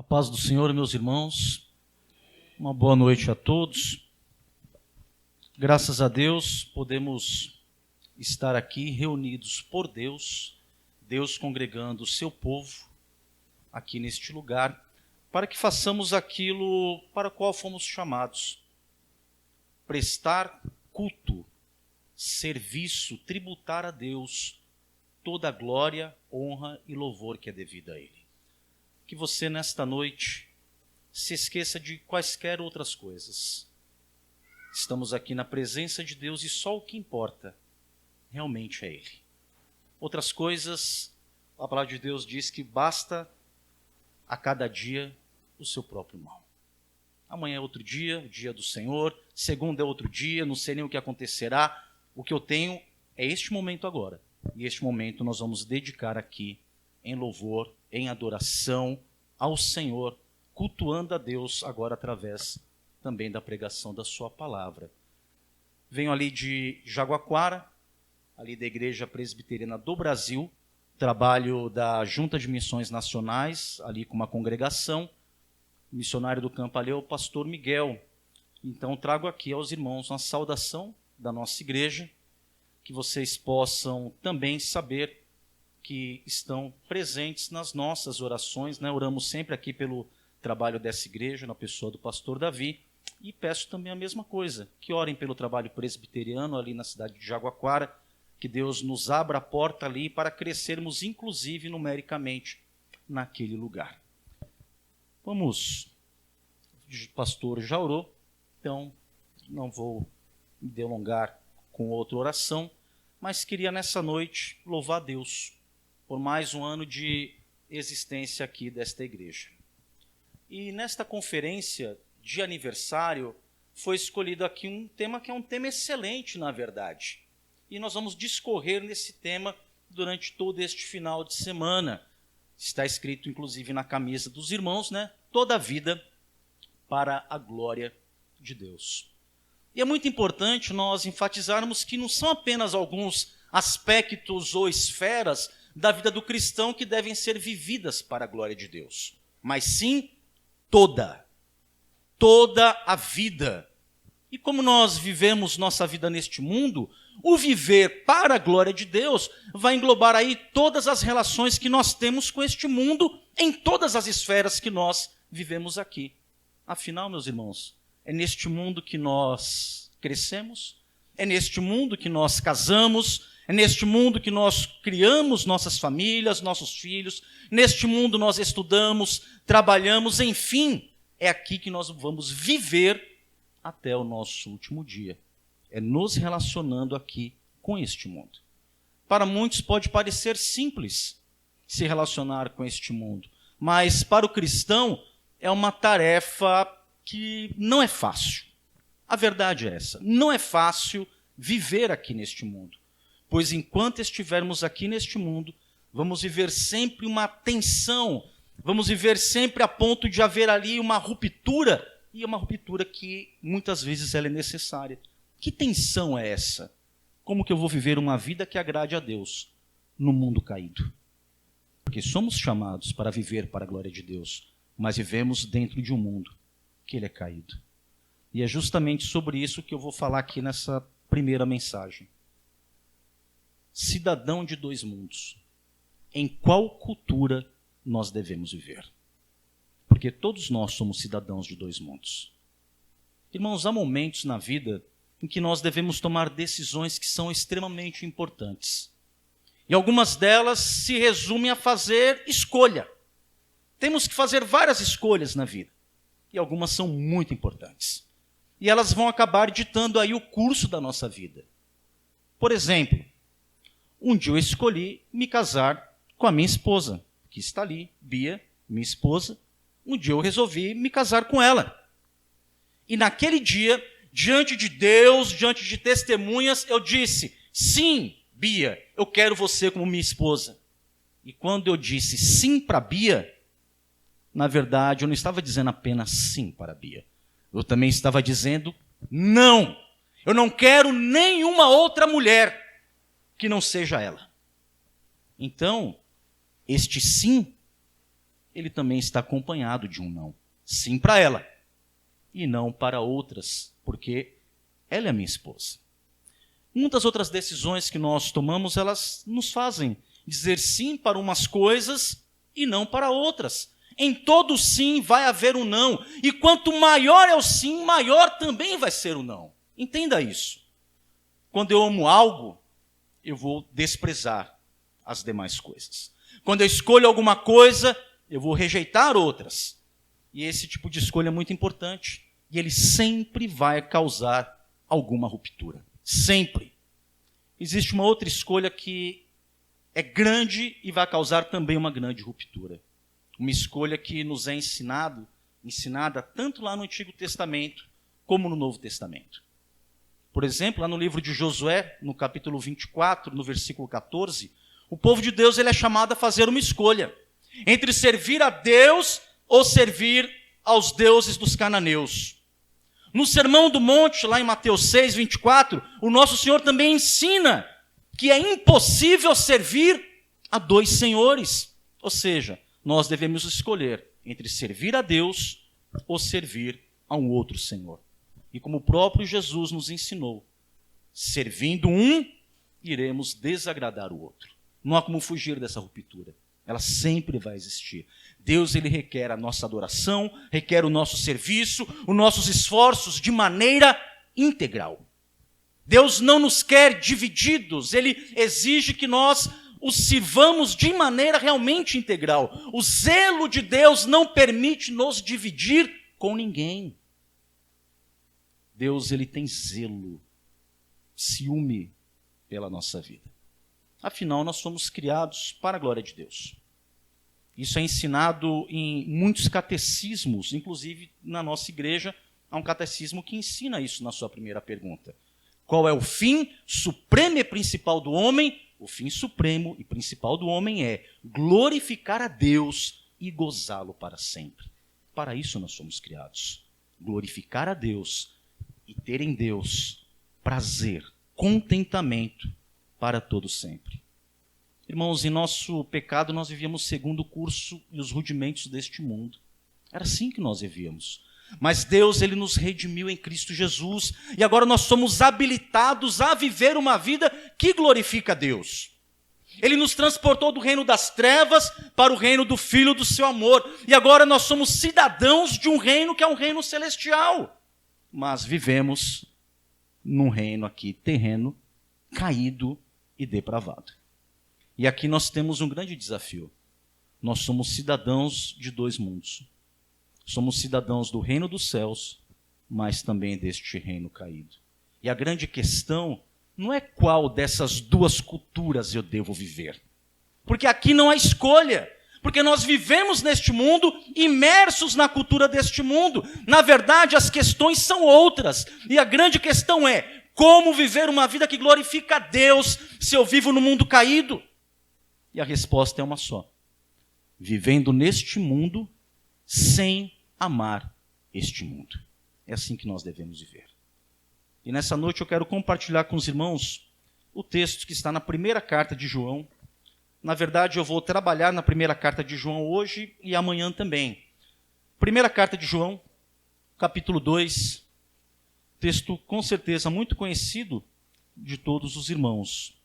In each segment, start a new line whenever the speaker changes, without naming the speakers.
A paz do Senhor, meus irmãos, uma boa noite a todos. Graças a Deus, podemos estar aqui reunidos por Deus, Deus congregando o seu povo aqui neste lugar, para que façamos aquilo para o qual fomos chamados: prestar culto, serviço, tributar a Deus toda a glória, honra e louvor que é devida a Ele. Que você, nesta noite, se esqueça de quaisquer outras coisas. Estamos aqui na presença de Deus e só o que importa realmente é Ele. Outras coisas, a palavra de Deus diz que basta a cada dia o seu próprio mal. Amanhã é outro dia, o dia do Senhor. Segunda é outro dia, não sei nem o que acontecerá. O que eu tenho é este momento agora. E este momento nós vamos dedicar aqui em louvor, em adoração ao Senhor, cultuando a Deus agora através também da pregação da sua palavra. Venho ali de Jaguaquara, ali da Igreja Presbiteriana do Brasil, trabalho da Junta de Missões Nacionais, ali com uma congregação. O missionário do campo ali é o pastor Miguel. Então trago aqui aos irmãos uma saudação da nossa igreja, que vocês possam também saber que estão presentes nas nossas orações, né? Oramos sempre aqui pelo trabalho dessa igreja, na pessoa do pastor Davi, e peço também a mesma coisa, que orem pelo trabalho presbiteriano ali na cidade de Jaguaquara, que Deus nos abra a porta ali para crescermos, inclusive numericamente, naquele lugar. Vamos, o pastor já orou, então não vou me delongar com outra oração, mas queria nessa noite louvar a Deus por mais um ano de existência aqui desta igreja. E nesta conferência de aniversário foi escolhido aqui um tema que é um tema excelente, na verdade. E nós vamos discorrer nesse tema durante todo este final de semana. Está escrito, inclusive, na camisa dos irmãos, né? Toda a vida para a glória de Deus. E é muito importante nós enfatizarmos que não são apenas alguns aspectos ou esferas da vida do cristão que devem ser vividas para a glória de Deus, mas sim toda a vida. E como nós vivemos nossa vida neste mundo, o viver para a glória de Deus vai englobar aí todas as relações que nós temos com este mundo, em todas as esferas que nós vivemos aqui. Afinal, meus irmãos, é neste mundo que nós crescemos, é neste mundo que nós casamos, é neste mundo que nós criamos nossas famílias, nossos filhos, neste mundo nós estudamos, trabalhamos, enfim, é aqui que nós vamos viver até o nosso último dia. É nos relacionando aqui com este mundo. Para muitos pode parecer simples se relacionar com este mundo, mas para o cristão é uma tarefa que não é fácil. A verdade é essa, não é fácil viver aqui neste mundo, pois enquanto estivermos aqui neste mundo, vamos viver sempre uma tensão, vamos viver sempre a ponto de haver ali uma ruptura, e uma ruptura que muitas vezes ela é necessária. Que tensão é essa? Como que eu vou viver uma vida que agrade a Deus no mundo caído? Porque somos chamados para viver para a glória de Deus, mas vivemos dentro de um mundo que ele é caído. E é justamente sobre isso que eu vou falar aqui nessa primeira mensagem. Cidadão de dois mundos. Em qual cultura nós devemos viver? Porque todos nós somos cidadãos de dois mundos. Irmãos, há momentos na vida em que nós devemos tomar decisões que são extremamente importantes. E algumas delas se resumem a fazer escolha. Temos que fazer várias escolhas na vida. E algumas são muito importantes. E elas vão acabar ditando aí o curso da nossa vida. Por exemplo, um dia eu escolhi me casar com a minha esposa, que está ali, Bia, minha esposa. Um dia eu resolvi me casar com ela. E naquele dia, diante de Deus, diante de testemunhas, eu disse: sim, Bia, eu quero você como minha esposa. E quando eu disse sim para Bia, na verdade, eu não estava dizendo apenas sim para Bia. Eu também estava dizendo não. Eu não quero nenhuma outra mulher que não seja ela. Então, este sim ele também está acompanhado de um não. Sim para ela, e não para outras, porque ela é minha esposa. Muitas outras decisões que nós tomamos, elas nos fazem dizer sim para umas coisas e não para outras. Em todo sim vai haver um não. E quanto maior é o sim, maior também vai ser o não. Entenda isso. Quando eu amo algo, eu vou desprezar as demais coisas. Quando eu escolho alguma coisa, eu vou rejeitar outras. E esse tipo de escolha é muito importante. E ele sempre vai causar alguma ruptura. Sempre. Existe uma outra escolha que é grande e vai causar também uma grande ruptura. Uma escolha que nos é ensinada tanto lá no Antigo Testamento como no Novo Testamento. Por exemplo, lá no livro de Josué, no capítulo 24, no versículo 14, o povo de Deus ele é chamado a fazer uma escolha entre servir a Deus ou servir aos deuses dos cananeus. No Sermão do Monte, lá em Mateus 6, 24, o nosso Senhor também ensina que é impossível servir a dois senhores. Ou seja, nós devemos escolher entre servir a Deus ou servir a um outro Senhor. E como o próprio Jesus nos ensinou, servindo um, iremos desagradar o outro. Não há como fugir dessa ruptura. Ela sempre vai existir. Deus ele requer a nossa adoração, requer o nosso serviço, os nossos esforços de maneira integral. Deus não nos quer divididos, ele exige que nós os sirvamos de maneira realmente integral. O zelo de Deus não permite nos dividir com ninguém. Deus ele tem zelo, ciúme pela nossa vida. Afinal, nós somos criados para a glória de Deus. Isso é ensinado em muitos catecismos, inclusive na nossa igreja, há um catecismo que ensina isso na sua primeira pergunta. Qual é o fim supremo e principal do homem? O fim supremo e principal do homem é glorificar a Deus e gozá-lo para sempre. Para isso nós somos criados. Glorificar a Deus e ter em Deus prazer, contentamento para todo sempre. Irmãos, em nosso pecado nós vivíamos segundo o curso e os rudimentos deste mundo. Era assim que nós vivíamos. Mas Deus, ele nos redimiu em Cristo Jesus. E agora nós somos habilitados a viver uma vida que glorifica a Deus. Ele nos transportou do reino das trevas para o reino do Filho do seu amor. E agora nós somos cidadãos de um reino que é um reino celestial. Mas vivemos num reino aqui terreno, caído e depravado. E aqui nós temos um grande desafio. Nós somos cidadãos de dois mundos. Somos cidadãos do reino dos céus, mas também deste reino caído. E a grande questão não é qual dessas duas culturas eu devo viver. Porque aqui não há escolha. Porque nós vivemos neste mundo, imersos na cultura deste mundo. Na verdade, as questões são outras. E a grande questão é, como viver uma vida que glorifica a Deus se eu vivo no mundo caído? E a resposta é uma só. Vivendo neste mundo sem amar este mundo. É assim que nós devemos viver. E nessa noite eu quero compartilhar com os irmãos o texto que está na primeira carta de João. Na verdade, eu vou trabalhar na primeira carta de João hoje e amanhã também. Primeira carta de João, capítulo 2, texto com certeza muito conhecido de todos os irmãos.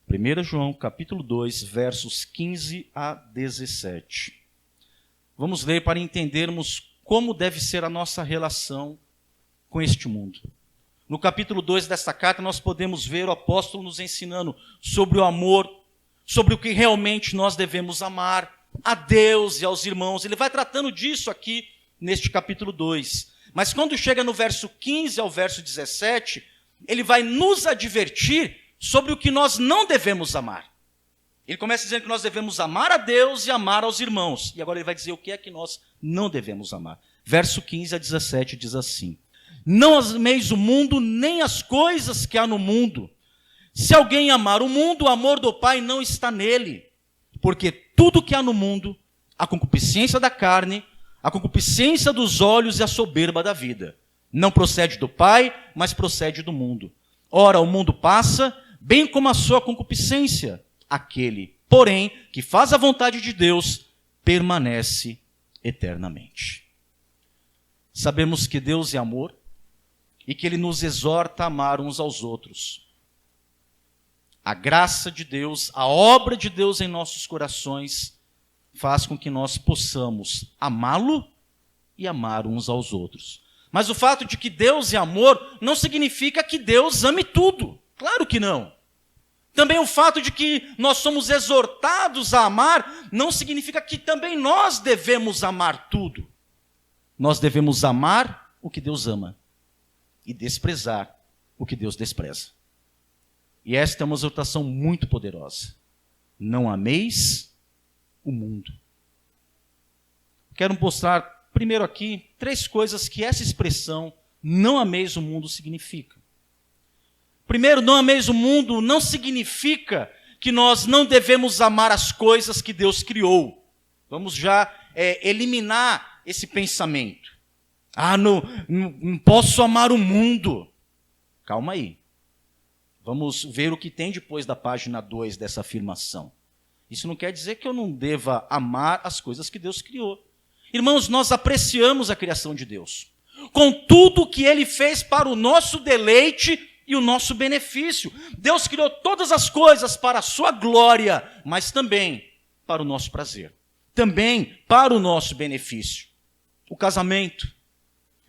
1 João, capítulo 2, versos 15 a 17. Vamos ler para entendermos como deve ser a nossa relação com este mundo. No capítulo 2 desta carta, nós podemos ver o apóstolo nos ensinando sobre o amor, sobre o que realmente nós devemos amar, a Deus e aos irmãos. Ele vai tratando disso aqui neste capítulo 2. Mas quando chega no verso 15 ao verso 17, ele vai nos advertir sobre o que nós não devemos amar. Ele começa dizendo que nós devemos amar a Deus e amar aos irmãos. E agora ele vai dizer o que é que nós não devemos amar. Verso 15 a 17 diz assim: Não ameis o mundo, nem as coisas que há no mundo. Se alguém amar o mundo, o amor do Pai não está nele. Porque tudo que há no mundo, a concupiscência da carne, a concupiscência dos olhos e a soberba da vida, não procede do Pai, mas procede do mundo. Ora, o mundo passa, bem como a sua concupiscência. Aquele, porém, que faz a vontade de Deus, permanece eternamente. Sabemos que Deus é amor e que Ele nos exorta a amar uns aos outros. A graça de Deus, a obra de Deus em nossos corações faz com que nós possamos amá-lo e amar uns aos outros. Mas o fato de que Deus é amor não significa que Deus ame tudo. Claro que não. Também o fato de que nós somos exortados a amar não significa que também nós devemos amar tudo. Nós devemos amar o que Deus ama e desprezar o que Deus despreza. E esta é uma exortação muito poderosa. Não ameis o mundo. Quero mostrar primeiro aqui 3 coisas que essa expressão não ameis o mundo significa. Primeiro, não ameis o mundo não significa que nós não devemos amar as coisas que Deus criou. Vamos já eliminar esse pensamento. Não posso amar o mundo. Calma aí. Vamos ver o que tem depois da página 2 dessa afirmação. Isso não quer dizer que eu não deva amar as coisas que Deus criou. Irmãos, nós apreciamos a criação de Deus, com tudo que Ele fez para o nosso deleite e o nosso benefício. Deus criou todas as coisas para a sua glória, mas também para o nosso prazer. Também para o nosso benefício. O casamento,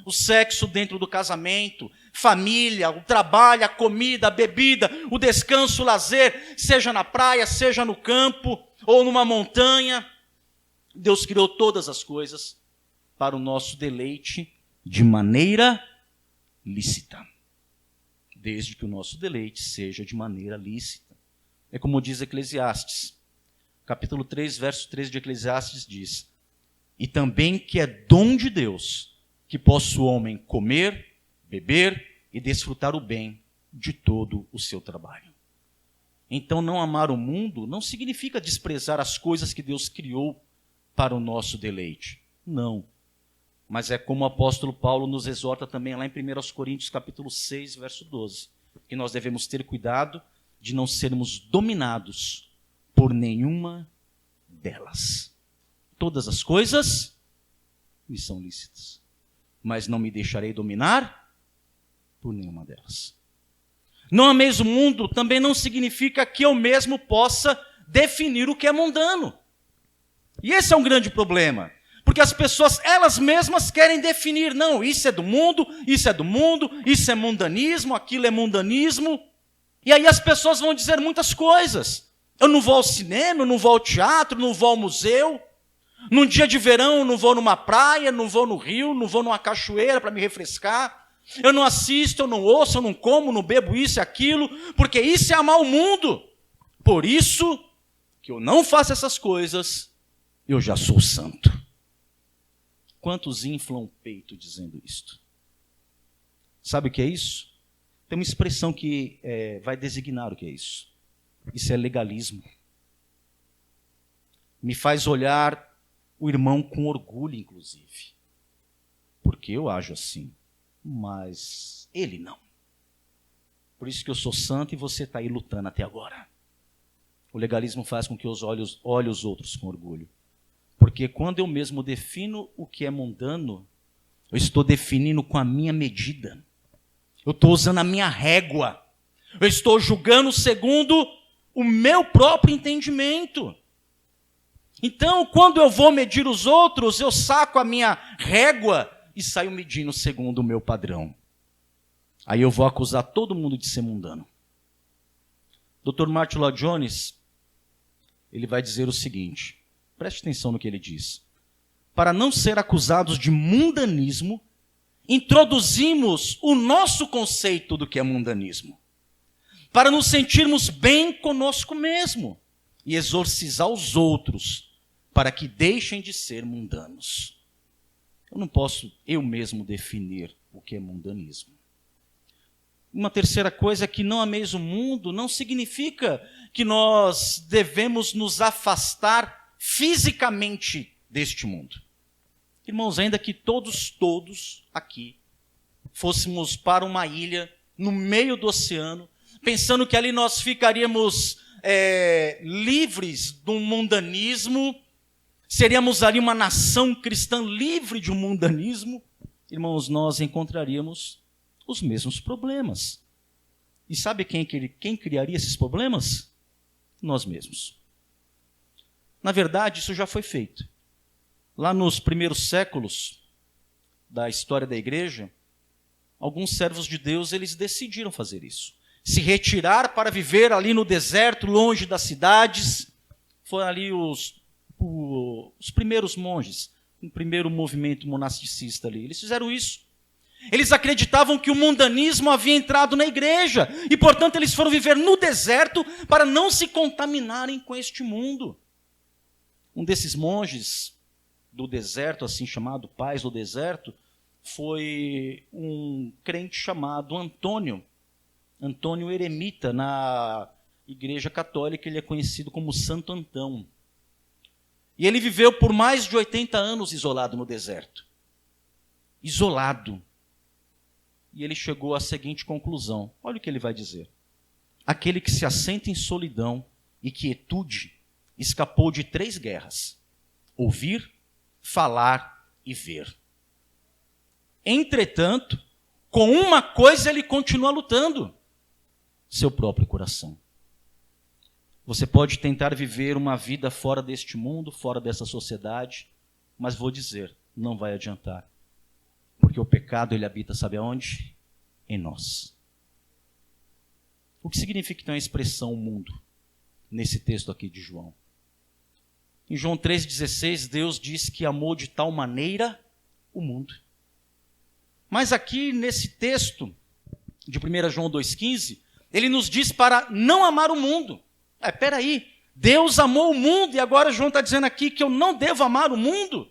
o sexo dentro do casamento, família, o trabalho, a comida, a bebida, o descanso, o lazer, seja na praia, seja no campo ou numa montanha. Deus criou todas as coisas para o nosso deleite de maneira lícita. Desde que o nosso deleite seja de maneira lícita. É como diz Eclesiastes. Capítulo 3, verso 13 de Eclesiastes diz: e também que é dom de Deus que possa o homem comer, beber e desfrutar o bem de todo o seu trabalho. Então, não amar o mundo não significa desprezar as coisas que Deus criou para o nosso deleite. Não. Mas é como o apóstolo Paulo nos exorta também lá em 1 Coríntios capítulo 6, verso 12, que nós devemos ter cuidado de não sermos dominados por nenhuma delas. Todas as coisas me são lícitas, mas não me deixarei dominar por nenhuma delas. Não ameis o mundo também não significa que eu mesmo possa definir o que é mundano. E esse é um grande problema, porque as pessoas, elas mesmas querem definir, não, isso é do mundo, isso é mundanismo, aquilo é mundanismo. E aí as pessoas vão dizer muitas coisas. Eu não vou ao cinema, eu não vou ao teatro, não vou ao museu. Num dia de verão eu não vou numa praia, não vou no rio, não vou numa cachoeira para me refrescar. Eu não assisto, eu não ouço, eu não como, não bebo isso e aquilo, porque isso é amar o mundo. Por isso que eu não faço essas coisas, eu já sou santo. Quantos inflam o peito dizendo isto? Sabe o que é isso? Tem uma expressão que vai designar o que é isso. Isso é legalismo. Me faz olhar o irmão com orgulho, inclusive. Porque eu ajo assim, mas ele não. Por isso que eu sou santo e você está aí lutando até agora. O legalismo faz com que os olhe os outros com orgulho. Porque quando eu mesmo defino o que é mundano, eu estou definindo com a minha medida. Eu estou usando a minha régua. Eu estou julgando segundo o meu próprio entendimento. Então, quando eu vou medir os outros, eu saco a minha régua e saio medindo segundo o meu padrão. Aí eu vou acusar todo mundo de ser mundano. Dr. Martin Lloyd Jones, ele vai dizer o seguinte, preste atenção no que ele diz. Para não ser acusados de mundanismo, introduzimos o nosso conceito do que é mundanismo. Para nos sentirmos bem conosco mesmo e exorcizar os outros para que deixem de ser mundanos. Eu não posso eu mesmo definir o que é mundanismo. Uma terceira coisa é que não ameis o mundo não significa que nós devemos nos afastar fisicamente deste mundo. Irmãos, ainda que todos aqui fôssemos para uma ilha no meio do oceano, pensando que ali nós ficaríamos livres do mundanismo, seríamos ali uma nação cristã livre de um mundanismo, irmãos, nós encontraríamos os mesmos problemas. E sabe quem criaria esses problemas? Nós mesmos. Na verdade, isso já foi feito. Lá nos primeiros séculos da história da igreja, alguns servos de Deus, eles decidiram fazer isso. Se retirar para viver ali no deserto, longe das cidades. Foram ali os primeiros monges, o primeiro movimento monasticista ali. Eles fizeram isso. Eles acreditavam que o mundanismo havia entrado na igreja e, portanto, eles foram viver no deserto para não se contaminarem com este mundo. Um desses monges do deserto, assim chamado Pais do Deserto, foi um crente chamado Antônio Eremita. Na Igreja Católica ele é conhecido como Santo Antão. E ele viveu por mais de 80 anos isolado no deserto. Isolado. E ele chegou à seguinte conclusão. Olha o que ele vai dizer. Aquele que se assenta em solidão e quietude escapou de 3 guerras. Ouvir, falar e ver. Entretanto, com uma coisa ele continua lutando. Seu próprio coração. Você pode tentar viver uma vida fora deste mundo, fora dessa sociedade, mas vou dizer, não vai adiantar. Porque o pecado, ele habita, sabe aonde? Em nós. O que significa então a expressão mundo, nesse texto aqui de João? Em João 3,16, Deus diz que amou de tal maneira o mundo. Mas aqui nesse texto, de 1 João 2,15, ele nos diz para não amar o mundo. Peraí, Deus amou o mundo e agora João está dizendo aqui que eu não devo amar o mundo?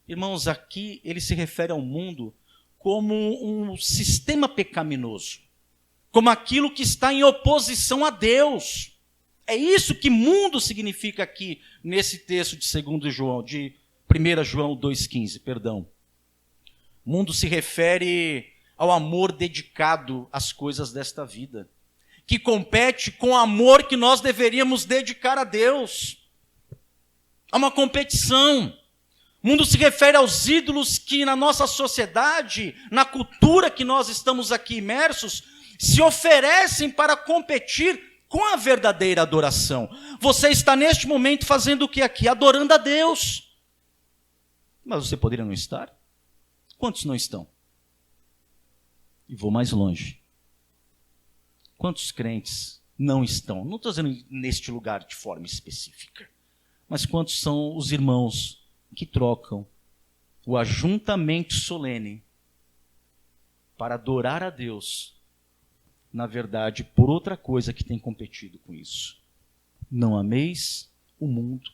Irmãos, aqui ele se refere ao mundo como um sistema pecaminoso, como aquilo que está em oposição a Deus. É isso que mundo significa aqui nesse texto de 1 João 2,15, perdão. Mundo se refere ao amor dedicado às coisas desta vida, que compete com o amor que nós deveríamos dedicar a Deus. Há uma competição. O mundo se refere aos ídolos que na nossa sociedade, na cultura que nós estamos aqui imersos, se oferecem para competir com a verdadeira adoração. Você está neste momento fazendo o que aqui? Adorando a Deus. Mas você poderia não estar? Quantos não estão? E vou mais longe. Quantos crentes não estão? Não estou dizendo neste lugar de forma específica. Mas quantos são os irmãos que trocam o ajuntamento solene para adorar a Deus, na verdade, por outra coisa que tem competido com isso? Não ameis o mundo.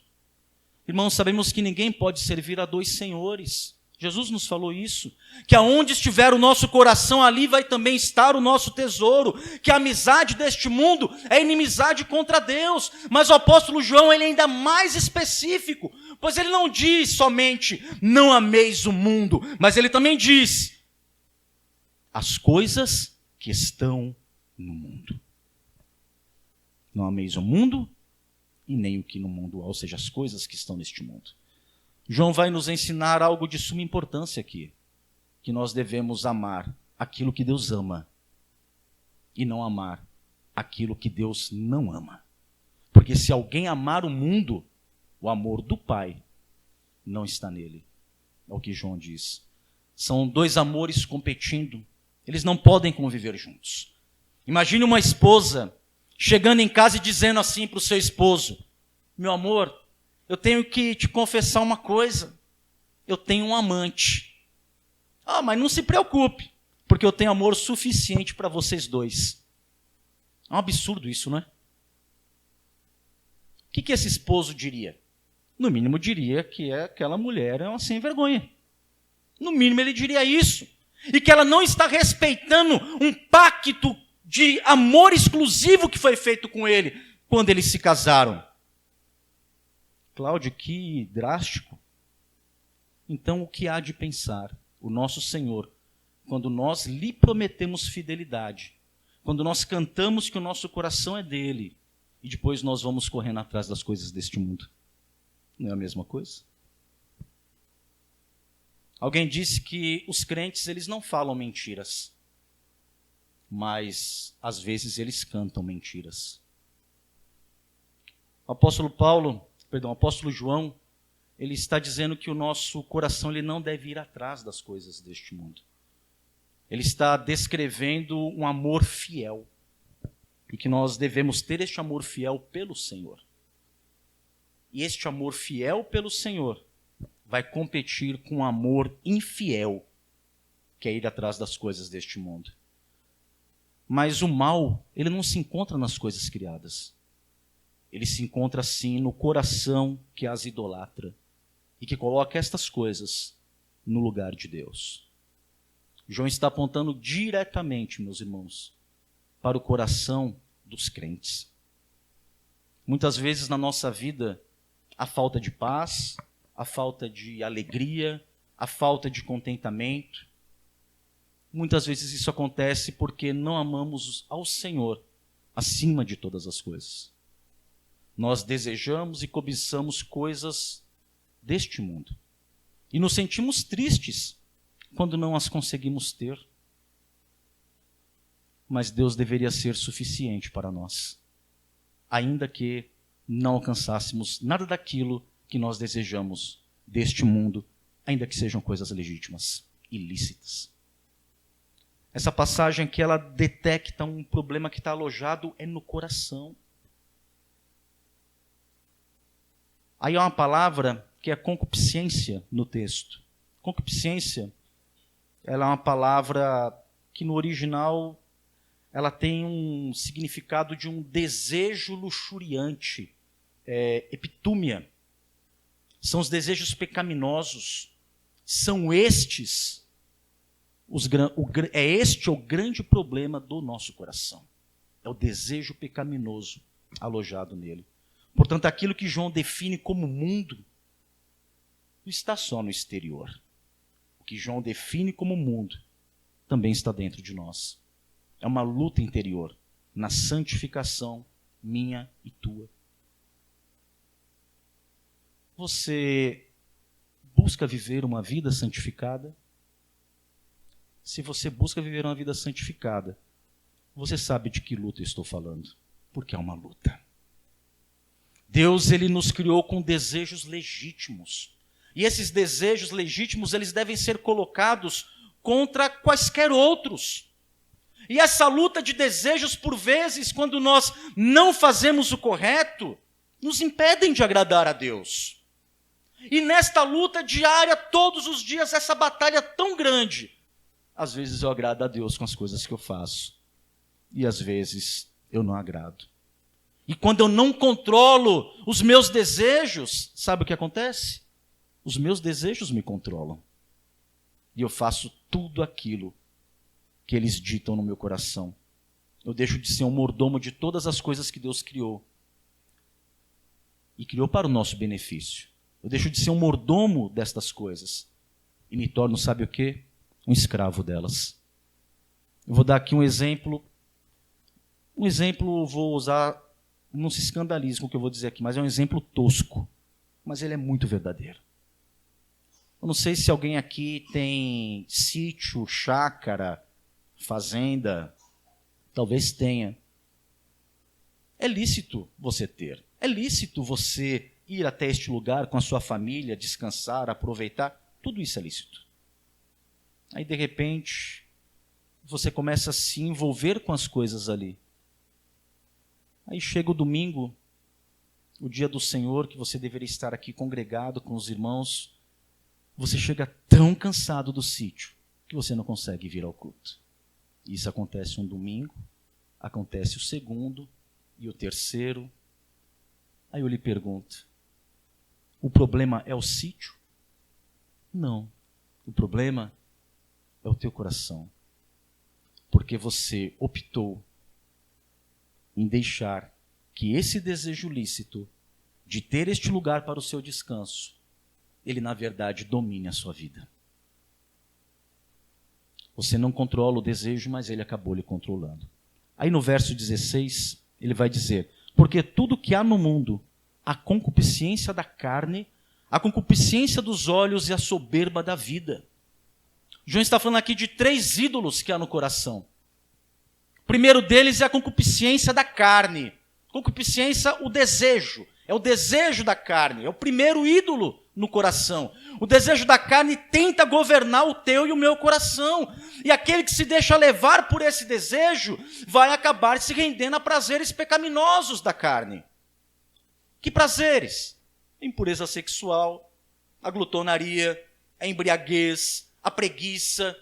Irmãos, sabemos que ninguém pode servir a 2 senhores. Jesus nos falou isso, que aonde estiver o nosso coração, ali vai também estar o nosso tesouro, que a amizade deste mundo é inimizade contra Deus. Mas o apóstolo João, ele é ainda mais específico, pois ele não diz somente, não ameis o mundo, mas ele também diz, as coisas que estão no mundo. Não ameis o mundo e nem o que no mundo há, ou seja, as coisas que estão neste mundo. João vai nos ensinar algo de suma importância aqui, que nós devemos amar aquilo que Deus ama e não amar aquilo que Deus não ama. Porque se alguém amar o mundo, o amor do Pai não está nele. É o que João diz. São 2 amores competindo, eles não podem conviver juntos. Imagine uma esposa chegando em casa e dizendo assim para o seu esposo, meu amor, eu tenho que te confessar uma coisa. Eu tenho um amante. Mas não se preocupe, porque eu tenho amor suficiente para vocês 2. É um absurdo isso, não é? O que esse esposo diria? No mínimo diria que aquela mulher é uma sem vergonha. No mínimo ele diria isso. E que ela não está respeitando um pacto de amor exclusivo que foi feito com ele quando eles se casaram. Cláudio, que drástico. Então, o que há de pensar o nosso Senhor quando nós lhe prometemos fidelidade, quando nós cantamos que o nosso coração é dele e depois nós vamos correndo atrás das coisas deste mundo? Não é a mesma coisa? Alguém disse que os crentes eles não falam mentiras, mas às vezes eles cantam mentiras. O apóstolo João, ele está dizendo que o nosso coração ele não deve ir atrás das coisas deste mundo. Ele está descrevendo um amor fiel e que nós devemos ter este amor fiel pelo Senhor. E este amor fiel pelo Senhor vai competir com o amor infiel, que é ir atrás das coisas deste mundo. Mas o mal, ele não se encontra nas coisas criadas. Ele se encontra, sim, no coração que as idolatra e que coloca estas coisas no lugar de Deus. João está apontando diretamente, meus irmãos, para o coração dos crentes. Muitas vezes na nossa vida, a falta de paz, a falta de alegria, a falta de contentamento. Muitas vezes isso acontece porque não amamos ao Senhor acima de todas as coisas. Nós desejamos e cobiçamos coisas deste mundo. E nos sentimos tristes quando não as conseguimos ter. Mas Deus deveria ser suficiente para nós, ainda que não alcançássemos nada daquilo que nós desejamos deste mundo, ainda que sejam coisas legítimas, ilícitas. Essa passagem aqui, ela detecta um problema que está alojado no coração. Aí há uma palavra que é concupiscência no texto. Concupiscência, ela é uma palavra que no original ela tem um significado de um desejo luxuriante, epitúmia. São os desejos pecaminosos. São estes, é este o grande problema do nosso coração. É o desejo pecaminoso alojado nele. Portanto, aquilo que João define como mundo não está só no exterior. O que João define como mundo também está dentro de nós. É uma luta interior na santificação minha e tua. Você busca viver uma vida santificada? Se você busca viver uma vida santificada, você sabe de que luta eu estou falando, porque é uma luta. Deus, ele nos criou com desejos legítimos. E esses desejos legítimos, eles devem ser colocados contra quaisquer outros. E essa luta de desejos, por vezes, quando nós não fazemos o correto, nos impedem de agradar a Deus. E nesta luta diária, todos os dias, essa batalha tão grande, às vezes eu agrado a Deus com as coisas que eu faço. E às vezes eu não agrado. E quando eu não controlo os meus desejos, sabe o que acontece? Os meus desejos me controlam. E eu faço tudo aquilo que eles ditam no meu coração. Eu deixo de ser um mordomo de todas as coisas que Deus criou. E criou para o nosso benefício. Eu deixo de ser um mordomo destas coisas. E me torno, sabe o quê? Um escravo delas. Eu vou dar aqui um exemplo. Um exemplo, vou usar, não se escandalize com o que eu vou dizer aqui, mas é um exemplo tosco. Mas ele é muito verdadeiro. Eu não sei se alguém aqui tem sítio, chácara, fazenda. Talvez tenha. É lícito você ter. É lícito você ir até este lugar com a sua família, descansar, aproveitar. Tudo isso é lícito. Aí, de repente, você começa a se envolver com as coisas ali. Aí chega o domingo, o dia do Senhor, que você deveria estar aqui congregado com os irmãos. Você chega tão cansado do sítio que você não consegue vir ao culto. Isso acontece um domingo, acontece o segundo e o terceiro. Aí eu lhe pergunto, o problema é o sítio? Não. O problema é o teu coração. Porque você optou em deixar que esse desejo lícito de ter este lugar para o seu descanso, ele na verdade domine a sua vida. Você não controla o desejo, mas ele acabou lhe controlando. Aí no verso 16, ele vai dizer, porque tudo que há no mundo, a concupiscência da carne, a concupiscência dos olhos e a soberba da vida. João está falando aqui de 3 ídolos que há no coração. O primeiro deles é a concupiscência da carne. Concupiscência, o desejo. É o desejo da carne. É o primeiro ídolo no coração. O desejo da carne tenta governar o teu e o meu coração. E aquele que se deixa levar por esse desejo vai acabar se rendendo a prazeres pecaminosos da carne. Que prazeres? A impureza sexual, a glutonaria, a embriaguez, a preguiça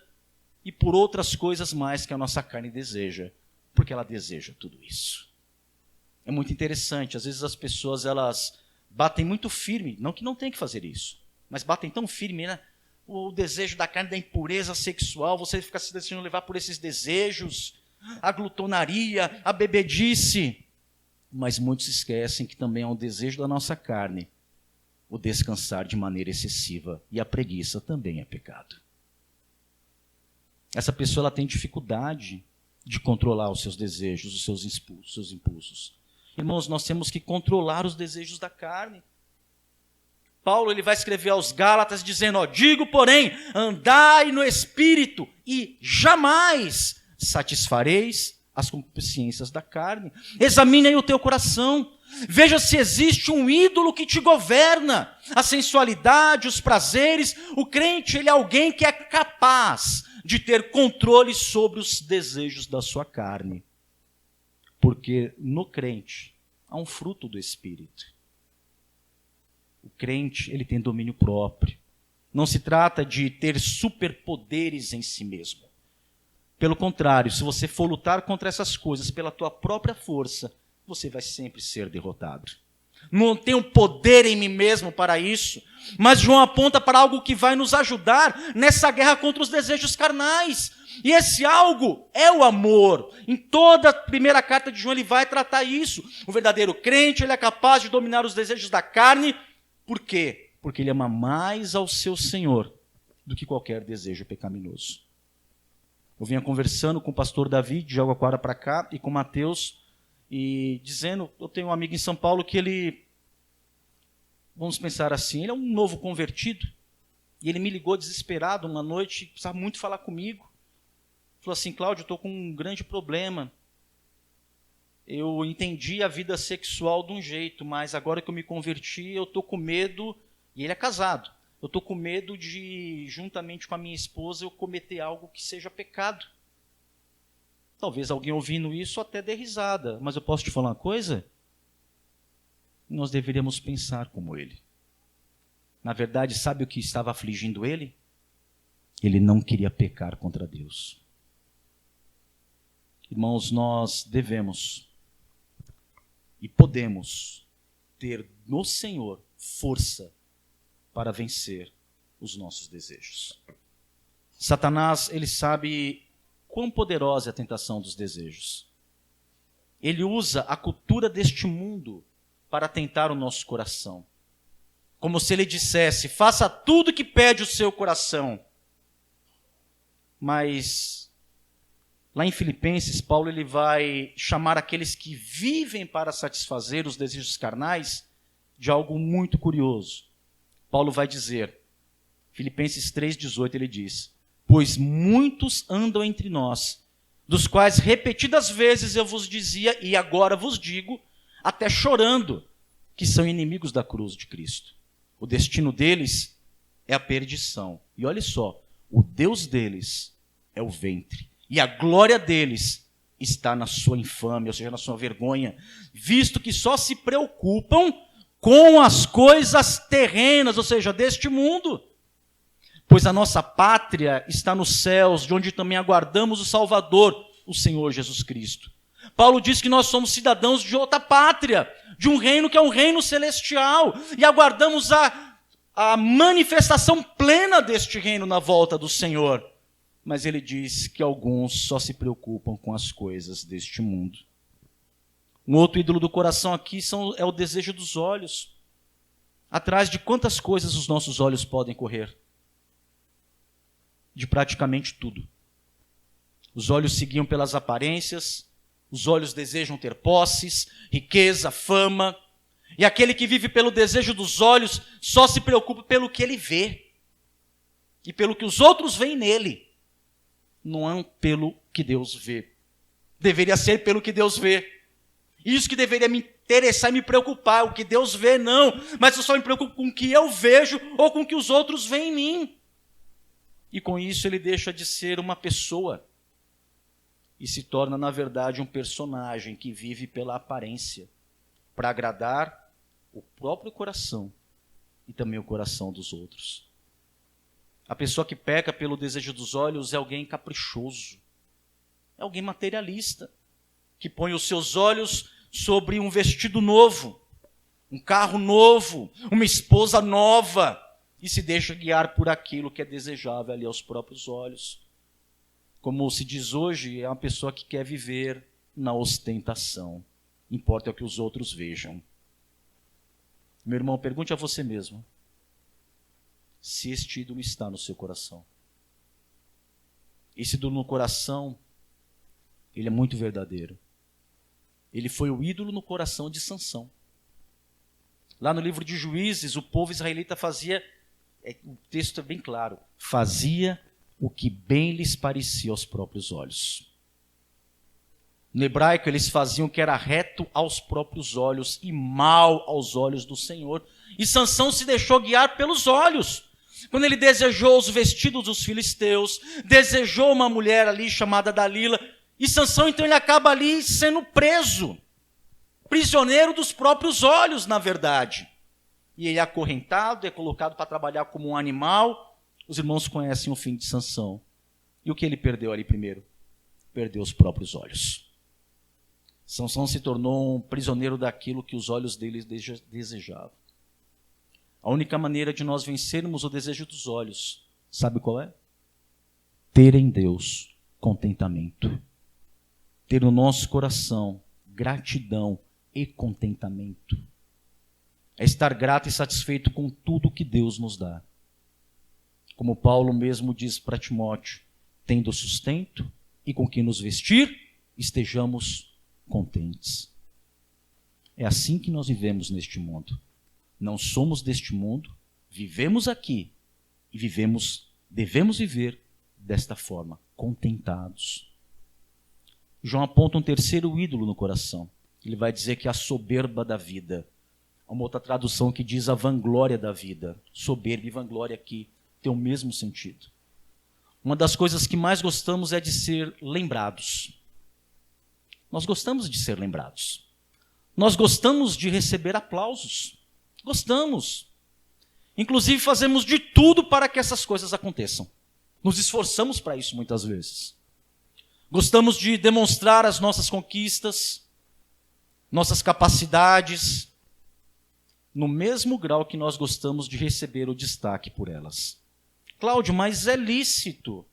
e por outras coisas mais que a nossa carne deseja. Porque ela deseja tudo isso. É muito interessante. Às vezes as pessoas elas batem muito firme, não que não tem que fazer isso, mas batem tão firme, né? O desejo da carne, da impureza sexual, você fica se deixando levar por esses desejos, a glutonaria, a bebedice. Mas muitos esquecem que também é um desejo da nossa carne o descansar de maneira excessiva, e a preguiça também é pecado. Essa pessoa ela tem dificuldade de controlar os seus desejos, os seus impulsos. Irmãos, nós temos que controlar os desejos da carne. Paulo ele vai escrever aos Gálatas dizendo, digo, porém, andai no Espírito e jamais satisfareis as concupiscências da carne. Examine aí o teu coração. Veja se existe um ídolo que te governa. A sensualidade, os prazeres. O crente ele é alguém que é capaz de ter controle sobre os desejos da sua carne. Porque no crente há um fruto do Espírito. O crente, ele tem domínio próprio. Não se trata de ter superpoderes em si mesmo. Pelo contrário, se você for lutar contra essas coisas pela tua própria força, você vai sempre ser derrotado. Não tenho poder em mim mesmo para isso, mas João aponta para algo que vai nos ajudar nessa guerra contra os desejos carnais. E esse algo é o amor. Em toda a primeira carta de João ele vai tratar isso. O verdadeiro crente ele é capaz de dominar os desejos da carne. Por quê? Porque ele ama mais ao seu Senhor do que qualquer desejo pecaminoso. Eu vinha conversando com o pastor Davi, de Jaguaquara para cá, e com o Mateus, e dizendo, eu tenho um amigo em São Paulo que ele, vamos pensar assim, ele é um novo convertido, e ele me ligou desesperado uma noite, precisava muito falar comigo. Falou assim, Cláudio, eu estou com um grande problema. Eu entendi a vida sexual de um jeito, mas agora que eu me converti, eu estou com medo, e ele é casado, eu estou com medo de, juntamente com a minha esposa, eu cometer algo que seja pecado. Talvez alguém ouvindo isso até dê risada, mas eu posso te falar uma coisa? Nós deveríamos pensar como ele. Na verdade, sabe o que estava afligindo ele? Ele não queria pecar contra Deus. Irmãos, nós devemos e podemos ter no Senhor força para vencer os nossos desejos. Satanás, ele sabe quão poderosa é a tentação dos desejos. Ele usa a cultura deste mundo para tentar o nosso coração. Como se ele dissesse, faça tudo que pede o seu coração. Mas, lá em Filipenses, Paulo ele vai chamar aqueles que vivem para satisfazer os desejos carnais de algo muito curioso. Paulo vai dizer, Filipenses 3,18, ele diz, pois muitos andam entre nós, dos quais repetidas vezes eu vos dizia, e agora vos digo, até chorando, que são inimigos da cruz de Cristo. O destino deles é a perdição. E olha só, o Deus deles é o ventre. E a glória deles está na sua infâmia, ou seja, na sua vergonha, visto que só se preocupam com as coisas terrenas, ou seja, deste mundo. Pois a nossa pátria está nos céus, de onde também aguardamos o Salvador, o Senhor Jesus Cristo. Paulo diz que nós somos cidadãos de outra pátria, de um reino que é um reino celestial, e aguardamos a manifestação plena deste reino na volta do Senhor. Mas ele diz que alguns só se preocupam com as coisas deste mundo. Um outro ídolo do coração aqui é o desejo dos olhos. Atrás de quantas coisas os nossos olhos podem correr? De praticamente tudo. Os olhos seguiam pelas aparências, os olhos desejam ter posses, riqueza, fama. E aquele que vive pelo desejo dos olhos só se preocupa pelo que ele vê e pelo que os outros veem nele, não é pelo que Deus vê. Deveria ser pelo que Deus vê. Isso que deveria me interessar e me preocupar, o que Deus vê, não. Mas eu só me preocupo com o que eu vejo ou com o que os outros veem em mim. E com isso ele deixa de ser uma pessoa e se torna, na verdade, um personagem que vive pela aparência, para agradar o próprio coração e também o coração dos outros. A pessoa que peca pelo desejo dos olhos é alguém caprichoso, é alguém materialista, que põe os seus olhos sobre um vestido novo, um carro novo, uma esposa nova, e se deixa guiar por aquilo que é desejável ali aos próprios olhos. Como se diz hoje, é uma pessoa que quer viver na ostentação. Importa o que os outros vejam. Meu irmão, pergunte a você mesmo se este ídolo está no seu coração. Esse ídolo no coração, ele é muito verdadeiro. Ele foi o ídolo no coração de Sansão. Lá no livro de Juízes, o povo israelita fazia, o texto é bem claro, fazia o que bem lhes parecia aos próprios olhos. No hebraico, eles faziam o que era reto aos próprios olhos e mal aos olhos do Senhor. E Sansão se deixou guiar pelos olhos. Quando ele desejou os vestidos dos filisteus, desejou uma mulher ali chamada Dalila, e Sansão, então, ele acaba ali sendo preso, prisioneiro dos próprios olhos, na verdade. E ele é acorrentado, é colocado para trabalhar como um animal. Os irmãos conhecem o fim de Sansão. E o que ele perdeu ali primeiro? Perdeu os próprios olhos. Sansão se tornou um prisioneiro daquilo que os olhos dele desejavam. A única maneira de nós vencermos o desejo dos olhos, sabe qual é? Ter em Deus contentamento. Ter no nosso coração gratidão e contentamento. É estar grato e satisfeito com tudo que Deus nos dá. Como Paulo mesmo diz para Timóteo, tendo sustento e com que nos vestir, estejamos contentes. É assim que nós vivemos neste mundo. Não somos deste mundo, vivemos aqui e devemos viver desta forma, contentados. João aponta um terceiro ídolo no coração. Ele vai dizer que é a soberba da vida. Há uma outra tradução que diz a vanglória da vida. Soberba e vanglória aqui tem o mesmo sentido. Uma das coisas que mais gostamos é de ser lembrados. Nós gostamos de ser lembrados. Nós gostamos de receber aplausos. Gostamos. Inclusive fazemos de tudo para que essas coisas aconteçam. Nos esforçamos para isso muitas vezes. Gostamos de demonstrar as nossas conquistas, nossas capacidades, no mesmo grau que nós gostamos de receber o destaque por elas. Cláudio, mas é lícito.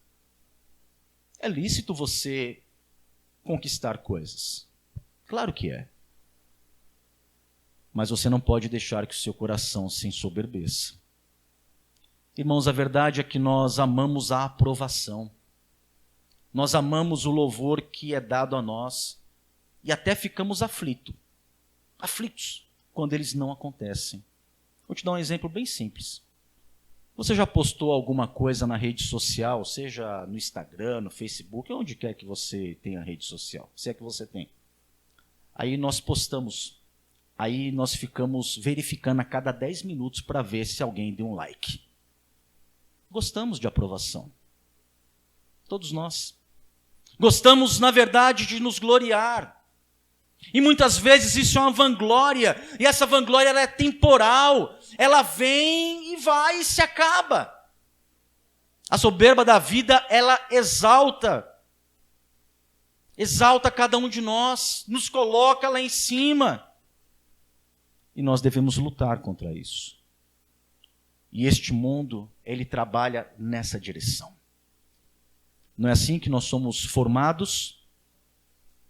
É lícito você conquistar coisas. Claro que é. Mas você não pode deixar que o seu coração se ensoberbeça. Irmãos, a verdade é que nós amamos a aprovação. Nós amamos o louvor que é dado a nós e até ficamos aflitos quando eles não acontecem. Vou te dar um exemplo bem simples. Você já postou alguma coisa na rede social, seja no Instagram, no Facebook, onde quer que você tenha rede social, se é que você tem. Aí nós postamos, aí nós ficamos verificando a cada 10 minutos para ver se alguém deu um like. Gostamos de aprovação. Todos nós. Gostamos, na verdade, de nos gloriar. E muitas vezes isso é uma vanglória, e essa vanglória ela é temporal, ela vem e vai e se acaba. A soberba da vida, ela exalta cada um de nós, nos coloca lá em cima. E nós devemos lutar contra isso. E este mundo, ele trabalha nessa direção. Não é assim que nós somos formados?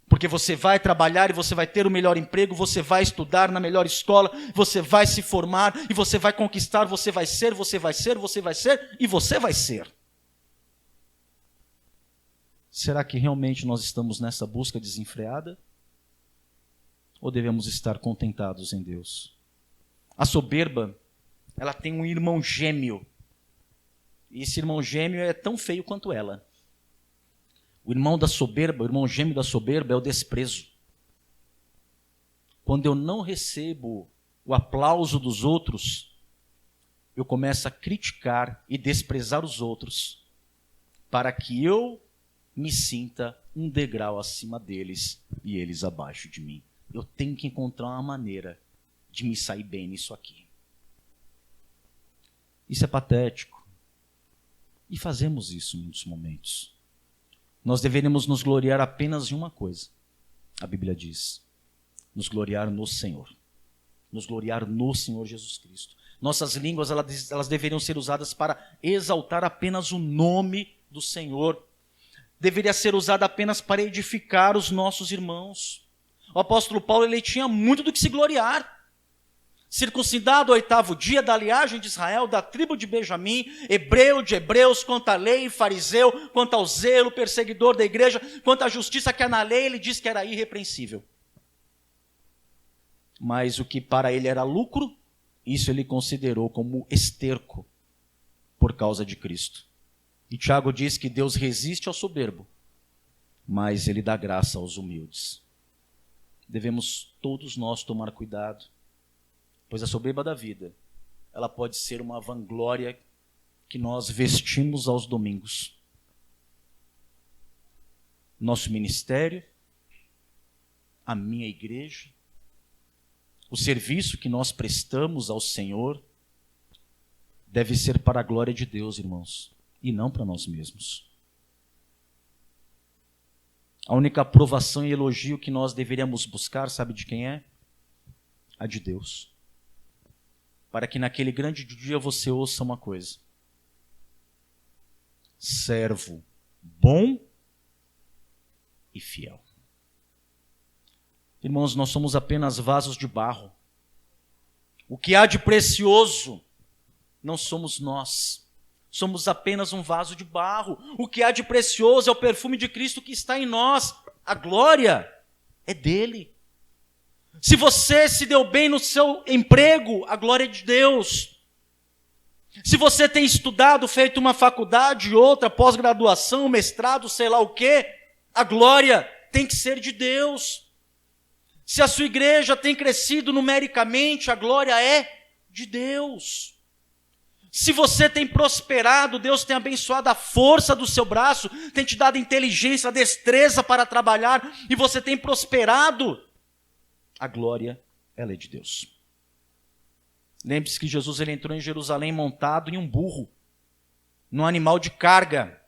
Porque você vai trabalhar e você vai ter o melhor emprego, você vai estudar na melhor escola, você vai se formar e você vai conquistar, você vai ser e você vai ser. Será que realmente nós estamos nessa busca desenfreada? Ou devemos estar contentados em Deus? A soberba, ela tem um irmão gêmeo. E esse irmão gêmeo é tão feio quanto ela. O irmão gêmeo da soberba é o desprezo. Quando eu não recebo o aplauso dos outros, eu começo a criticar e desprezar os outros, para que eu me sinta um degrau acima deles e eles abaixo de mim. Eu tenho que encontrar uma maneira de me sair bem nisso aqui. Isso é patético. E fazemos isso em muitos momentos. Nós deveríamos nos gloriar apenas em uma coisa. A Bíblia diz: nos gloriar no Senhor. Nos gloriar no Senhor Jesus Cristo. Nossas línguas, elas deveriam ser usadas para exaltar apenas o nome do Senhor. Deveria ser usada apenas para edificar os nossos irmãos. O apóstolo Paulo, ele tinha muito do que se gloriar. Circuncidado ao 8º dia, da linhagem de Israel, da tribo de Benjamim, hebreu de hebreus, quanto à lei, fariseu, quanto ao zelo, perseguidor da igreja, quanto à justiça que há na lei, ele diz que era irrepreensível. Mas o que para ele era lucro, isso ele considerou como esterco por causa de Cristo. E Tiago diz que Deus resiste ao soberbo, mas ele dá graça aos humildes. Devemos todos nós tomar cuidado, pois a soberba da vida, ela pode ser uma vanglória que nós vestimos aos domingos. Nosso ministério, a minha igreja, o serviço que nós prestamos ao Senhor, deve ser para a glória de Deus, irmãos, e não para nós mesmos. A única aprovação e elogio que nós deveríamos buscar, sabe de quem é? A de Deus. Para que naquele grande dia você ouça uma coisa: servo bom e fiel. Irmãos, nós somos apenas vasos de barro. O que há de precioso não somos nós. Somos apenas um vaso de barro. O que há de precioso é o perfume de Cristo que está em nós. A glória é dele. Se você se deu bem no seu emprego, a glória é de Deus. Se você tem estudado, feito uma faculdade, outra, pós-graduação, mestrado, sei lá o quê, a glória tem que ser de Deus. Se a sua igreja tem crescido numericamente, a glória é de Deus. Se você tem prosperado, Deus tem abençoado a força do seu braço, tem te dado inteligência, destreza para trabalhar, e você tem prosperado, a glória, ela é de Deus. Lembre-se que Jesus, ele entrou em Jerusalém montado em um burro, num animal de carga.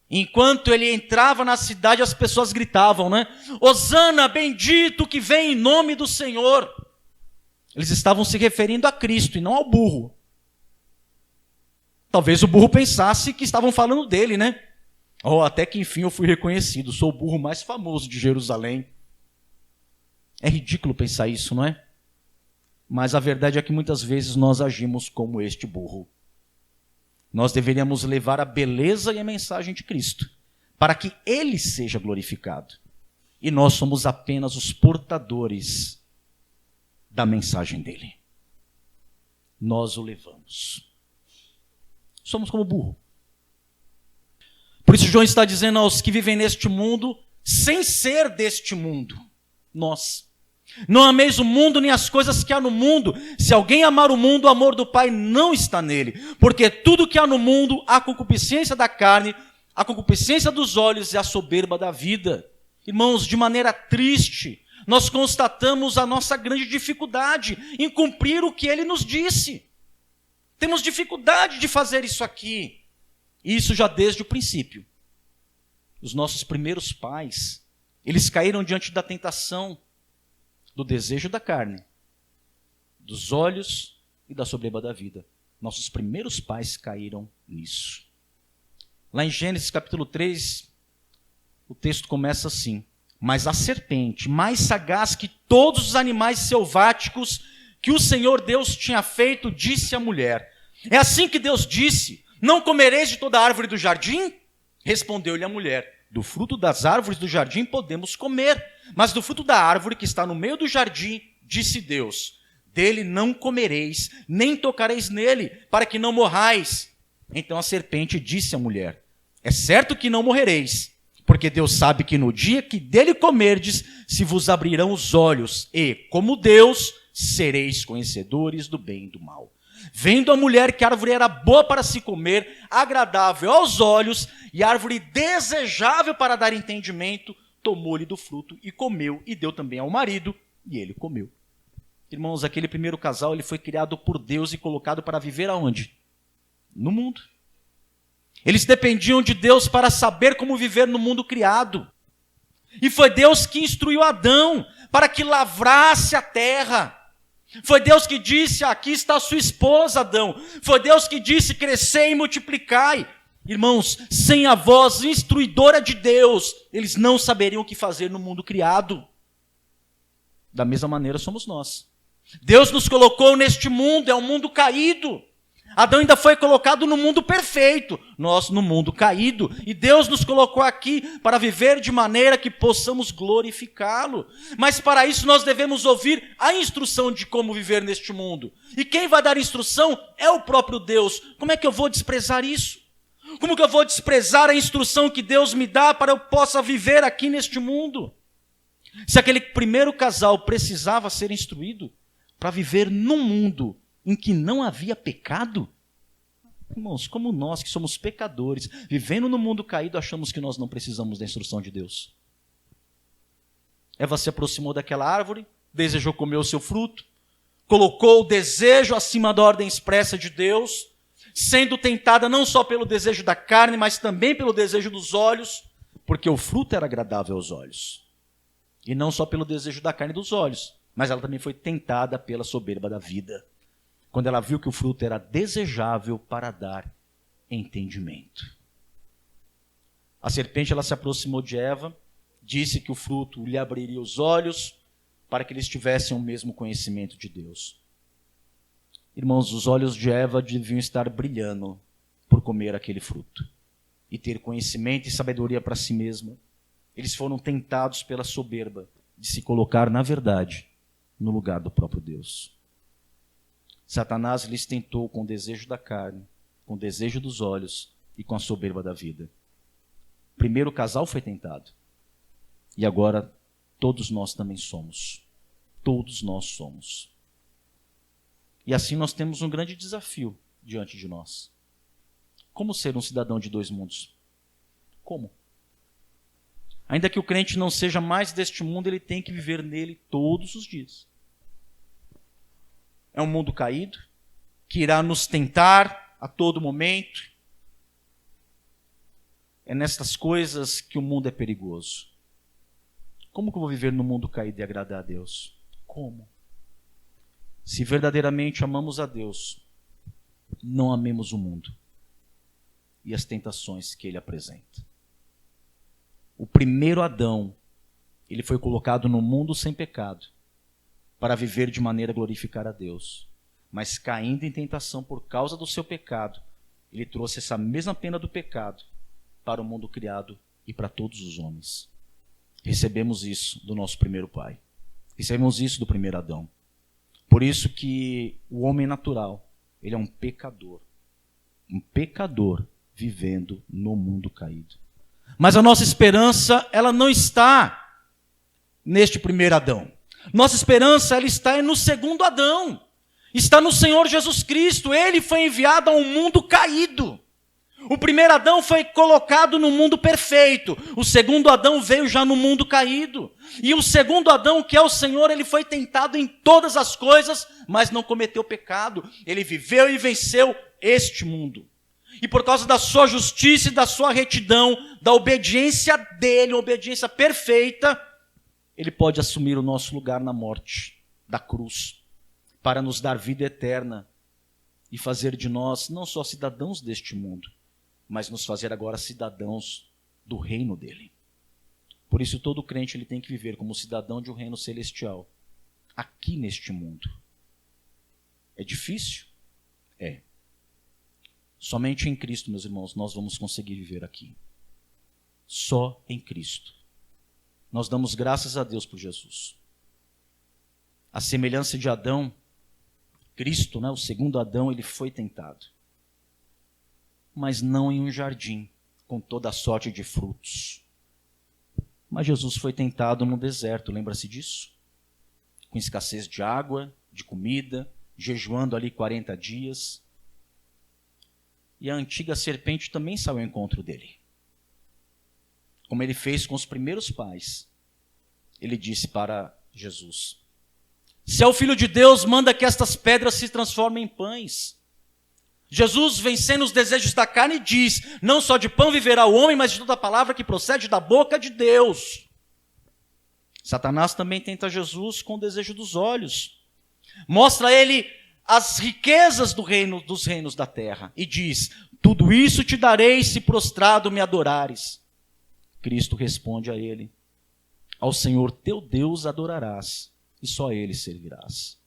Enquanto ele entrava na cidade, as pessoas gritavam, né? Hosana, bendito que vem em nome do Senhor. Eles estavam se referindo a Cristo e não ao burro. Talvez o burro pensasse que estavam falando dele, né? Oh, até que enfim eu fui reconhecido, sou o burro mais famoso de Jerusalém. É ridículo pensar isso, não é? Mas a verdade é que muitas vezes nós agimos como este burro. Nós deveríamos levar a beleza e a mensagem de Cristo, para que ele seja glorificado. E nós somos apenas os portadores da mensagem dele. Nós o levamos. Somos como burro. Por isso João está dizendo aos que vivem neste mundo, sem ser deste mundo, nós. Não ameis o mundo nem as coisas que há no mundo. Se alguém amar o mundo, o amor do Pai não está nele. Porque tudo que há no mundo, a concupiscência da carne, a concupiscência dos olhos e a soberba da vida. Irmãos, de maneira triste, nós constatamos a nossa grande dificuldade em cumprir o que ele nos disse. Temos dificuldade de fazer isso aqui. E isso já desde o princípio. Os nossos primeiros pais, eles caíram diante da tentação do desejo da carne, dos olhos e da soberba da vida. Nossos primeiros pais caíram nisso. Lá em Gênesis capítulo 3, o texto começa assim: mas a serpente, mais sagaz que todos os animais selváticos que o Senhor Deus tinha feito, disse à mulher. É assim que Deus disse: não comereis de toda árvore do jardim? Respondeu-lhe a mulher: do fruto das árvores do jardim podemos comer, mas do fruto da árvore que está no meio do jardim, disse Deus: dele não comereis, nem tocareis nele, para que não morrais. Então a serpente disse à mulher: é certo que não morrereis, porque Deus sabe que no dia que dele comerdes, se vos abrirão os olhos, e, como Deus, sereis conhecedores do bem e do mal. Vendo a mulher que a árvore era boa para se comer, agradável aos olhos, e árvore desejável para dar entendimento, tomou-lhe do fruto e comeu, e deu também ao marido, e ele comeu. Irmãos, aquele primeiro casal, ele foi criado por Deus e colocado para viver aonde? No mundo. Eles dependiam de Deus para saber como viver no mundo criado. E foi Deus que instruiu Adão para que lavrasse a terra. Foi Deus que disse: aqui está a sua esposa, Adão. Foi Deus que disse: crescei e multiplicai. Irmãos, sem a voz instruidora de Deus, eles não saberiam o que fazer no mundo criado. Da mesma maneira somos nós. Deus nos colocou neste mundo, é um mundo caído. Adão ainda foi colocado no mundo perfeito, nós no mundo caído. E Deus nos colocou aqui para viver de maneira que possamos glorificá-lo. Mas para isso nós devemos ouvir a instrução de como viver neste mundo. E quem vai dar instrução é o próprio Deus. Como é que eu vou desprezar isso? Como que eu vou desprezar a instrução que Deus me dá para eu possa viver aqui neste mundo? Se aquele primeiro casal precisava ser instruído para viver num mundo em que não havia pecado, irmãos, como nós que somos pecadores, vivendo no mundo caído, achamos que nós não precisamos da instrução de Deus. Eva se aproximou daquela árvore, desejou comer o seu fruto, colocou o desejo acima da ordem expressa de Deus, sendo tentada não só pelo desejo da carne, mas também pelo desejo dos olhos, porque o fruto era agradável aos olhos. E não só pelo desejo da carne e dos olhos, mas ela também foi tentada pela soberba da vida, quando ela viu que o fruto era desejável para dar entendimento. A serpente, ela se aproximou de Eva, disse que o fruto lhe abriria os olhos para que eles tivessem o mesmo conhecimento de Deus. Irmãos, os olhos de Eva deviam estar brilhando por comer aquele fruto e ter conhecimento e sabedoria para si mesma. Eles foram tentados pela soberba de se colocar, na verdade, no lugar do próprio Deus. Satanás lhes tentou com o desejo da carne, com o desejo dos olhos e com a soberba da vida. Primeiro o casal foi tentado. E agora todos nós também somos. Todos nós somos. E assim nós temos um grande desafio diante de nós. Como ser um cidadão de dois mundos? Como? Ainda que o crente não seja mais deste mundo, ele tem que viver nele todos os dias. É um mundo caído, que irá nos tentar a todo momento. É nestas coisas que o mundo é perigoso. Como que eu vou viver no mundo caído e agradar a Deus? Como? Se verdadeiramente amamos a Deus, não amemos o mundo e as tentações que ele apresenta. O primeiro Adão, ele foi colocado no mundo sem pecado, para viver de maneira a glorificar a Deus. Mas caindo em tentação por causa do seu pecado, ele trouxe essa mesma pena do pecado para o mundo criado e para todos os homens. Recebemos isso do nosso primeiro pai. Recebemos isso do primeiro Adão. Por isso que o homem natural, ele é um pecador. Um pecador vivendo no mundo caído. Mas a nossa esperança, ela não está neste primeiro Adão. Nossa esperança, ela está no segundo Adão. Está no Senhor Jesus Cristo. Ele foi enviado a um mundo caído. O primeiro Adão foi colocado no mundo perfeito. O segundo Adão veio já no mundo caído. E o segundo Adão, que é o Senhor, ele foi tentado em todas as coisas, mas não cometeu pecado. Ele viveu e venceu este mundo. E por causa da sua justiça e da sua retidão, da obediência dele, uma obediência perfeita, ele pode assumir o nosso lugar na morte, da cruz, para nos dar vida eterna e fazer de nós não só cidadãos deste mundo, mas nos fazer agora cidadãos do reino dele. Por isso todo crente ele tem que viver como cidadão de um reino celestial, aqui neste mundo. É difícil? É. Somente em Cristo, meus irmãos, nós vamos conseguir viver aqui. Só em Cristo. Nós damos graças a Deus por Jesus. A semelhança de Adão, Cristo, o segundo Adão, ele foi tentado. Mas não em um jardim, com toda a sorte de frutos. Mas Jesus foi tentado no deserto, lembra-se disso? Com escassez de água, de comida, jejuando ali 40 dias. E a antiga serpente também saiu ao encontro dele. Como ele fez com os primeiros pais. Ele disse para Jesus: se é o Filho de Deus, manda que estas pedras se transformem em pães. Jesus, vencendo os desejos da carne, diz: não só de pão viverá o homem, mas de toda palavra que procede da boca de Deus. Satanás também tenta Jesus com o desejo dos olhos. Mostra a ele as riquezas dos reinos da terra. E diz: tudo isso te darei se prostrado me adorares. Cristo responde a ele: ao Senhor teu Deus adorarás, e só a ele servirás.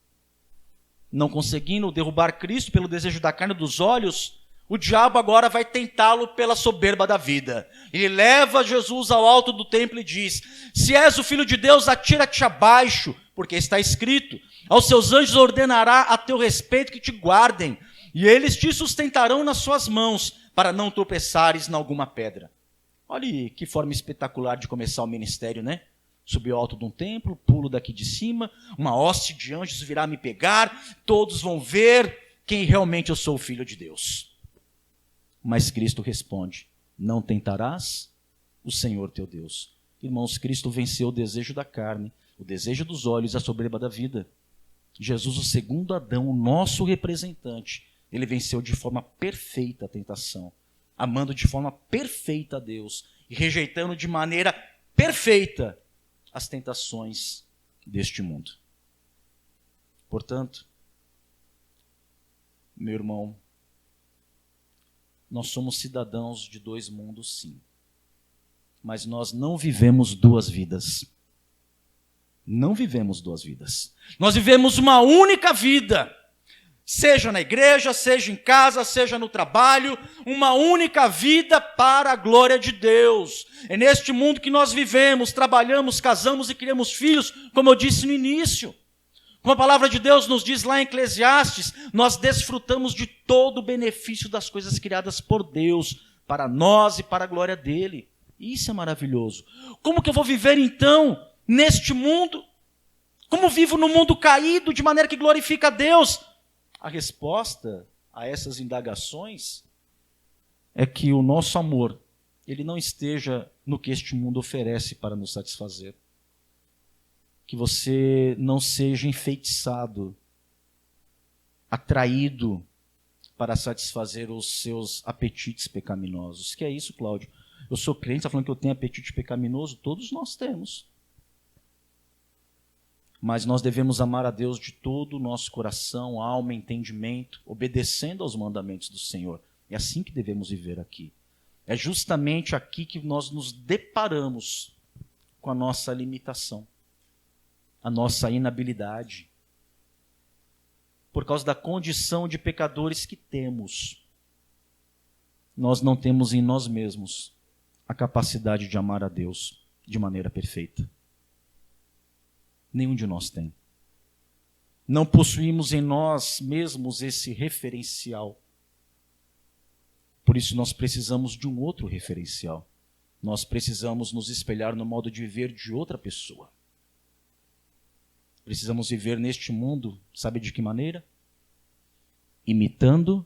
Não conseguindo derrubar Cristo pelo desejo da carne e dos olhos, o diabo agora vai tentá-lo pela soberba da vida. Ele leva Jesus ao alto do templo e diz: se és o Filho de Deus, atira-te abaixo, porque está escrito: aos seus anjos ordenará a teu respeito que te guardem, e eles te sustentarão nas suas mãos, para não tropeçares em alguma pedra. Olha que forma espetacular de começar o ministério, né? Subi ao alto de um templo, pulo daqui de cima, uma hoste de anjos virá me pegar, todos vão ver quem realmente eu sou o Filho de Deus. Mas Cristo responde: não tentarás o Senhor teu Deus. Irmãos, Cristo venceu o desejo da carne, o desejo dos olhos e a soberba da vida. Jesus, o segundo Adão, o nosso representante, ele venceu de forma perfeita a tentação, amando de forma perfeita a Deus e rejeitando de maneira perfeita as tentações deste mundo. Portanto, meu irmão, nós somos cidadãos de dois mundos, sim. Mas nós não vivemos duas vidas. Não vivemos duas vidas. Nós vivemos uma única vida. Seja na igreja, seja em casa, seja no trabalho, uma única vida para a glória de Deus. É neste mundo que nós vivemos, trabalhamos, casamos e criamos filhos, como eu disse no início. Como a palavra de Deus nos diz lá em Eclesiastes, nós desfrutamos de todo o benefício das coisas criadas por Deus, para nós e para a glória dele. Isso é maravilhoso. Como que eu vou viver então neste mundo? Como vivo no mundo caído de maneira que glorifica a Deus? A resposta a essas indagações é que o nosso amor, ele não esteja no que este mundo oferece para nos satisfazer. Que você não seja enfeitiçado, atraído para satisfazer os seus apetites pecaminosos. Que é isso, Cláudio? Eu sou crente, está falando que eu tenho apetite pecaminoso? Todos nós temos. Mas nós devemos amar a Deus de todo o nosso coração, alma, entendimento, obedecendo aos mandamentos do Senhor. É assim que devemos viver aqui. É justamente aqui que nós nos deparamos com a nossa limitação, a nossa inabilidade, por causa da condição de pecadores que temos. Nós não temos em nós mesmos a capacidade de amar a Deus de maneira perfeita. Nenhum de nós tem. Não possuímos em nós mesmos esse referencial. Por isso nós precisamos de um outro referencial. Nós precisamos nos espelhar no modo de viver de outra pessoa. Precisamos viver neste mundo, sabe de que maneira? Imitando,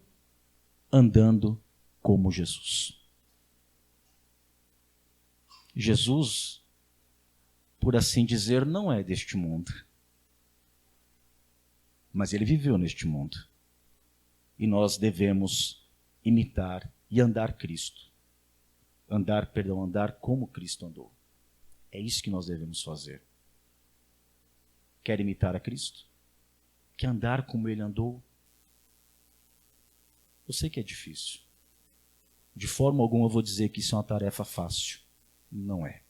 andando como Jesus. Jesus, por assim dizer, não é deste mundo. Mas ele viveu neste mundo. E nós devemos imitar e andar Cristo. Andar como Cristo andou. É isso que nós devemos fazer. Quer imitar a Cristo? Quer andar como ele andou? Eu sei que é difícil. De forma alguma eu vou dizer que isso é uma tarefa fácil. Não é.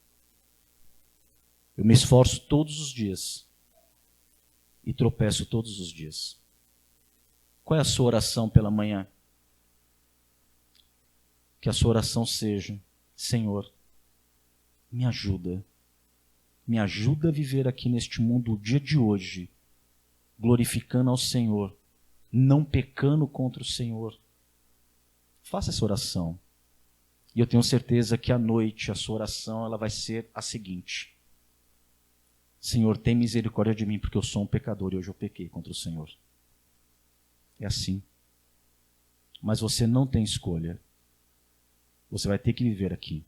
Eu me esforço todos os dias e tropeço todos os dias. Qual é a sua oração pela manhã? Que a sua oração seja: Senhor, me ajuda a viver aqui neste mundo o dia de hoje, glorificando ao Senhor não pecando contra o Senhor. Faça essa oração. E eu tenho certeza que à noite a sua oração ela vai ser a seguinte: Senhor, tem misericórdia de mim, porque eu sou um pecador e hoje eu pequei contra o Senhor. É assim. Mas você não tem escolha. Você vai ter que viver aqui,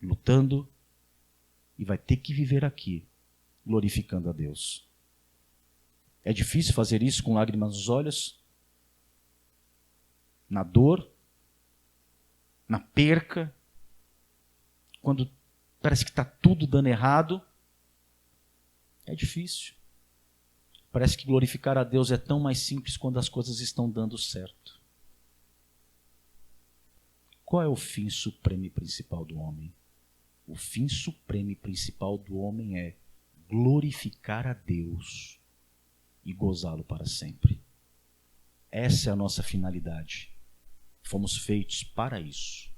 lutando, e vai ter que viver aqui, glorificando a Deus. É difícil fazer isso com lágrimas nos olhos, na dor, na perca, quando parece que está tudo dando errado. É difícil. Parece que glorificar a Deus é tão mais simples quando as coisas estão dando certo. Qual é o fim supremo e principal do homem? O fim supremo e principal do homem é glorificar a Deus e gozá-lo para sempre. Essa é a nossa finalidade. Fomos feitos para isso.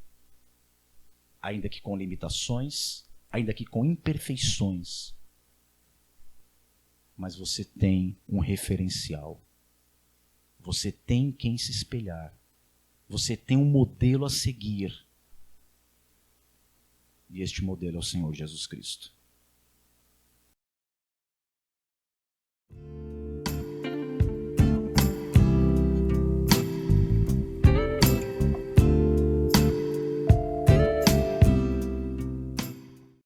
Ainda que com limitações, ainda que com imperfeições. Mas você tem um referencial. Você tem quem se espelhar. Você tem um modelo a seguir. E este modelo é o Senhor Jesus Cristo.